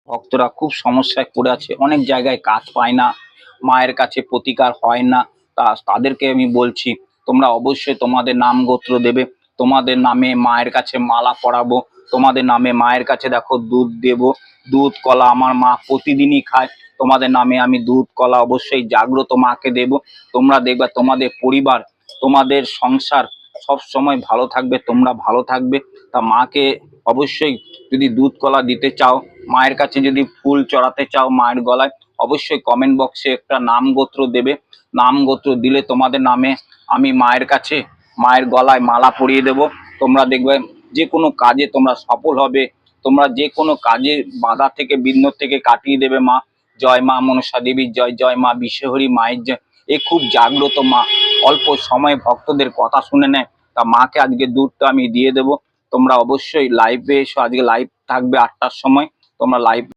ভক্তরা খুব সমস্যায় পড়ে আছে, অনেক জায়গায় কাজ পায় না, মায়ের কাছে প্রতিকার হয় না। তাদেরকে আমি বলছি, তোমরা অবশ্যই তোমাদের নাম গোত্র দেবে, তোমাদের নামে মায়ের কাছে মালা পরাবো, তোমাদের নামে মায়ের কাছে দেখো দুধ দেব, দুধ কলা আমার মা প্রতিদিনই খায়। তোমাদের নামে আমি দুধ কলা অবশ্যই জাগ্রত মাকে দেব। তোমরা দেখবে তোমাদের পরিবার, তোমাদের সংসার সব সময় ভালো থাকবে, তোমরা ভালো থাকবে। তা মাকে অবশ্যই যদি দুধ কলা দিতে চাও, মায়ের কাছে যদি ফুল চড়াতে চাও মায়ের গলায়, অবশ্যই কমেন্ট বক্সে একটা নাম গোত্র দেবে। নাম গোত্র দিলে তোমাদের নামে আমি মায়ের কাছে মায়ের গলায় মালা পরিয়ে দেব। তোমরা দেখবে যে কোনো কাজে তোমরা সফল হবে, তোমরা যে কোনো কাজে বাধা থেকে বিঘ্ন থেকে কাটিয়ে দেবে মা। জয় মা মনসা দেবীর জয়, জয় মা বিশ্বহরী মায়ের জয়। এ খুব জাগ্রত মা, অল্প সময়ে ভক্তদের কথা শুনে নেয়। তা মাকে আজকে দুধটা আমি দিয়ে দেব। তোমরা অবশ্যই লাইভে এসো, আজকে লাইভ থাকবে 8টার সময়, তোমরা লাইভ